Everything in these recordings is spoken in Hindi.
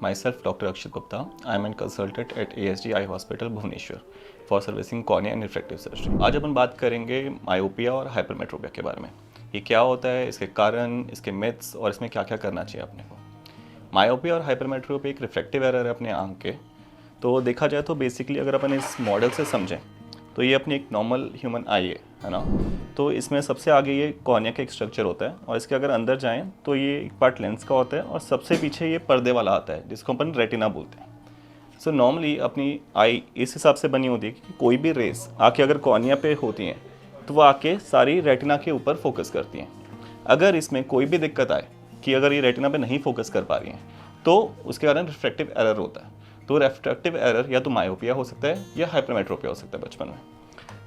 Myself, Dr. Akshit Gupta. I am a consultant at ASG Eye Hospital, Bhubaneswar for servicing cornea and refractive surgery. आज अपन बात करेंगे मायोपिया और हाइपरमेट्रोपिया के बारे में। ये क्या होता है, इसके कारण, इसके मिथ्स और इसमें क्या क्या करना चाहिए अपने को। मायोपिया और हाइपरमेट्रोपिया एक रिफ्रैक्टिव एरर है अपने आंख के। तो देखा जाए तो बेसिकली अगर अपन इस मॉडल से समझें तो ये अपनी एक नॉर्मल ह्यूमन आई है ना। तो इसमें सबसे आगे ये कॉर्निया का एक स्ट्रक्चर होता है और इसके अगर अंदर जाएं तो ये एक पार्ट लेंस का होता है और सबसे पीछे ये पर्दे वाला आता है जिसको अपन रेटिना बोलते हैं। सो नॉर्मली अपनी आई इस हिसाब से बनी होती है कि कोई भी रेस आके अगर कॉर्निया पे होती हैं तो वो आके सारी रेटिना के ऊपर फोकस करती हैं। अगर इसमें कोई भी दिक्कत आए कि अगर ये रेटिना पे नहीं फोकस कर पा रही हैं तो उसके कारण रिफ्रैक्टिव एरर होता है। तो रिफ्रैक्टिव एरर या तो मायोपिया हो सकता है या हाइपरमेट्रोपिया हो सकता है बचपन में।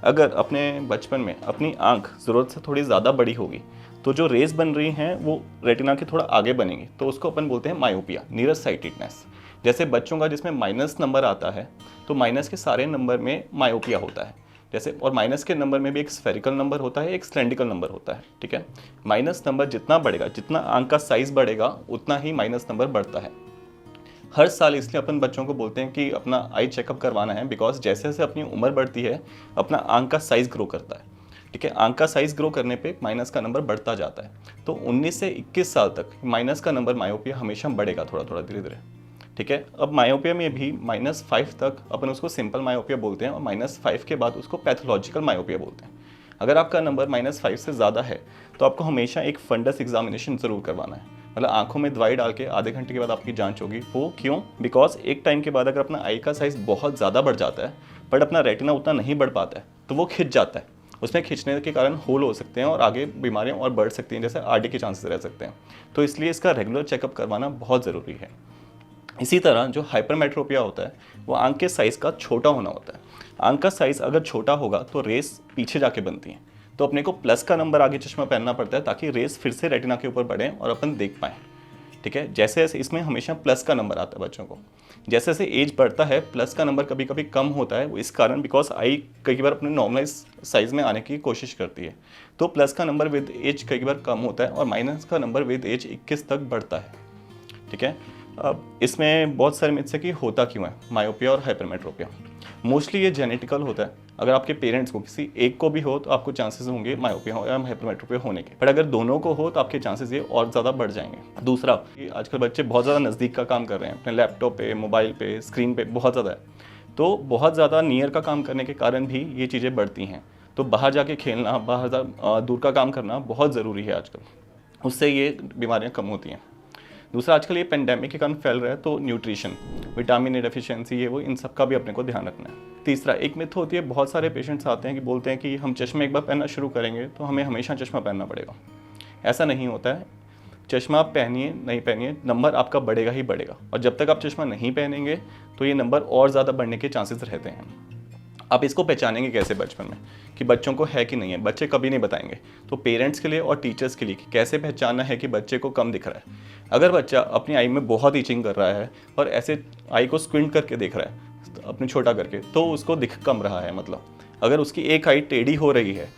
अगर अपने बचपन में अपनी आंख ज़रूरत से थोड़ी ज़्यादा बड़ी होगी तो जो रेस बन रही हैं वो रेटिना के थोड़ा आगे बनेंगी, तो उसको अपन बोलते हैं मायोपिया, नियर साइटेडनेस। जैसे बच्चों का जिसमें माइनस नंबर आता है तो माइनस के सारे नंबर में मायोपिया होता है। जैसे और माइनस के नंबर में भी एक स्फेरिकल नंबर होता है, एक सिलेंड्रिकल नंबर होता है। ठीक है, माइनस नंबर जितना बढ़ेगा, जितना आंख का साइज बढ़ेगा उतना ही माइनस नंबर बढ़ता है। हर साल इसलिए अपन बच्चों को बोलते हैं कि अपना आई चेकअप करवाना है, बिकॉज जैसे जैसे अपनी उम्र बढ़ती है अपना आंख का साइज़ ग्रो करता है। ठीक है, आंख का साइज़ ग्रो करने पे माइनस का नंबर बढ़ता जाता है। तो 19 से 21 साल तक माइनस का नंबर मायोपिया हमेशा बढ़ेगा थोड़ा थोड़ा धीरे धीरे। ठीक है, अब मायोपिया में भी -5 तक अपन उसको सिंपल मायोपिया बोलते हैं और -5 के बाद उसको पैथोलॉजिकल मायोपिया बोलते हैं। अगर आपका नंबर -5 से ज़्यादा है तो आपको हमेशा एक फंडस एग्जामिनेशन ज़रूर करवाना है। मतलब आंखों में दवाई डाल के आधे घंटे के बाद आपकी जांच होगी। वो क्यों? बिकॉज एक टाइम के बाद अगर अपना आई का साइज़ बहुत ज़्यादा बढ़ जाता है बट अपना रेटिना उतना नहीं बढ़ पाता है तो वो खिंच जाता है। उसमें खिंचने के कारण होल हो सकते हैं और आगे बीमारियां और बढ़ सकती हैं, जैसे आरडी के चांसेस रह सकते हैं। तो इसलिए इसका रेगुलर चेकअप करवाना बहुत ज़रूरी है। इसी तरह जो हाइपरमेट्रोपिया होता है वो आंख के साइज़ का छोटा होना होता है। आंख का साइज़ अगर छोटा होगा तो रेस पीछे जाके बनती हैं, तो अपने को प्लस का नंबर आगे चश्मा पहनना पड़ता है ताकि रेस फिर से रेटिना के ऊपर बढ़े और अपन देख पाएँ। ठीक है, जैसे जैसे इसमें हमेशा प्लस का नंबर आता है बच्चों को। जैसे जैसे एज बढ़ता है प्लस का नंबर कभी कभी कम होता है, वो इस कारण बिकॉज आई कई बार अपने नॉर्मलाइज साइज में आने की कोशिश करती है। तो प्लस का नंबर विद एज कई बार कम होता है और माइनस का नंबर विद एज 21 तक बढ़ता है। ठीक है, अब इसमें बहुत सारे मिथ्स है कि होता क्यों है मायोपिया और हाइपरमेट्रोपिया। मोस्टली ये जेनेटिकल होता है। अगर आपके पेरेंट्स को किसी एक को भी हो तो आपको चांसेस होंगे मायोपिया या हाइपरमेट्रोपिया होने के, पर अगर दोनों को हो तो आपके चांसेस ये और ज़्यादा बढ़ जाएंगे। दूसरा, आजकल बच्चे बहुत ज़्यादा नज़दीक का काम कर रहे हैं, अपने लैपटॉप पे, मोबाइल पे, स्क्रीन पे बहुत ज़्यादा है। तो बहुत ज़्यादा नियर का काम करने के कारण भी ये चीज़ें बढ़ती हैं। तो बाहर जाके खेलना, बाहर दूर का काम करना बहुत ज़रूरी है आजकल, उससे ये बीमारियाँ कम होती हैं। दूसरा, आजकल ये पेंडेमिक के कारण फैल रहा है तो न्यूट्रिशन, विटामिन ए डेफिशिएंसी, ये वो, इन सब का भी अपने को ध्यान रखना है। तीसरा, एक मिथ होती है, बहुत सारे पेशेंट्स आते हैं कि बोलते हैं कि हम चश्मे एक बार पहनना शुरू करेंगे तो हमें हमेशा चश्मा पहनना पड़ेगा। ऐसा नहीं होता है। चश्मा आप पहनिए नहीं पहनिए, नंबर आपका बढ़ेगा ही बढ़ेगा, और जब तक आप चश्मा नहीं पहनेंगे तो ये नंबर और ज़्यादा बढ़ने के चांसेस रहते हैं। आप इसको पहचानेंगे कैसे बचपन में कि बच्चों को है कि नहीं है? बच्चे कभी नहीं बताएंगे। तो पेरेंट्स के लिए और टीचर्स के लिए कि कैसे पहचानना है कि बच्चे को कम दिख रहा है। अगर बच्चा अपनी आई में बहुत ईचिंग कर रहा है और ऐसे आई को स्क्विंट करके देख रहा है अपने छोटा करके, तो उसको दिख कम रहा है। मतलब अगर उसकी एक आई टेढ़ी हो रही है,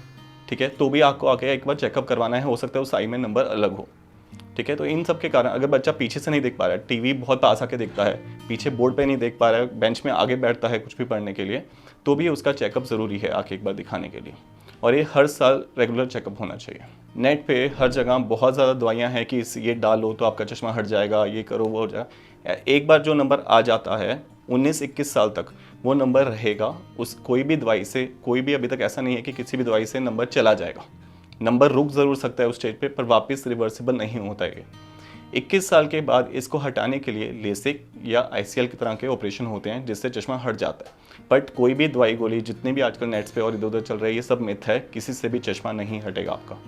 ठीक है, तो भी आपको आके एक बार चेकअप करवाना है, हो सकता है उस आई में नंबर अलग हो। ठीक है, तो इन सब के कारण अगर बच्चा पीछे से नहीं देख पा रहा है, टीवी बहुत पास आके देखता है, पीछे बोर्ड पे नहीं देख पा रहा है, बेंच में आगे बैठता है कुछ भी पढ़ने के लिए, तो भी उसका चेकअप ज़रूरी है आके एक बार दिखाने के लिए। और ये हर साल रेगुलर चेकअप होना चाहिए। नेट पे हर जगह बहुत ज़्यादा दवाइयाँ हैं कि ये डालो तो आपका चश्मा हट जाएगा, ये करो वो हो जाएगा। एक बार जो नंबर आ जाता है 19-21 साल तक वो नंबर रहेगा। उस कोई भी दवाई से, कोई भी अभी तक ऐसा नहीं है कि किसी भी दवाई से नंबर चला जाएगा। नंबर रुक ज़रूर सकता है उस स्टेज पे, पर वापस रिवर्सिबल नहीं होता है। 21 साल के बाद इसको हटाने के लिए लेसिक या आईसीएल की तरह के ऑपरेशन होते हैं जिससे चश्मा हट जाता है। बट कोई भी दवाई गोली जितनी भी आजकल नेट्स पे और इधर उधर चल रही है, ये सब मिथ है, किसी से भी चश्मा नहीं हटेगा आपका।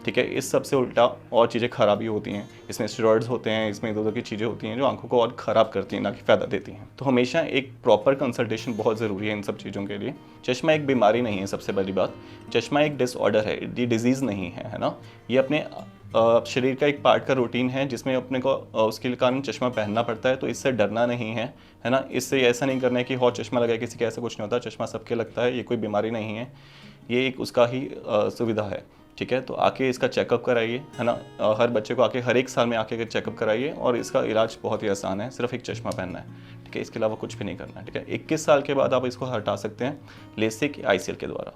ठीक है, इस सबसे उल्टा और चीज़ें खराबी होती हैं। इसमें स्टेरॉइड्स होते हैं, इसमें इधर उधर की चीज़ें होती हैं जो आंखों को और ख़राब करती हैं, ना कि फ़ायदा देती हैं। तो हमेशा एक प्रॉपर कंसल्टेशन बहुत ज़रूरी है इन सब चीज़ों के लिए। चश्मा एक बीमारी नहीं है, सबसे बड़ी बात। चश्मा एक डिसऑर्डर है, ये डिजीज़ नहीं है, है ना। ये अपने शरीर का एक पार्ट का रूटीन है जिसमें अपने को उसके कारण चश्मा पहनना पड़ता है। तो इससे डरना नहीं है ना। इससे ऐसा नहीं करना है कि हो चश्मा लगा, किसी का ऐसा कुछ नहीं होता। चश्मा सबके लगता है, ये कोई बीमारी नहीं है, ये एक उसका ही सुविधा है। ठीक है, तो आके इसका चेकअप कराइए, है ना। हर बच्चे को आके हर एक साल में आके चेकअप कराइए, और इसका इलाज बहुत ही आसान है, सिर्फ एक चश्मा पहनना है, ठीक है। इसके अलावा कुछ भी नहीं करना है, ठीक है। 21 साल के बाद आप इसको हटा सकते हैं लेसिक ICL के द्वारा।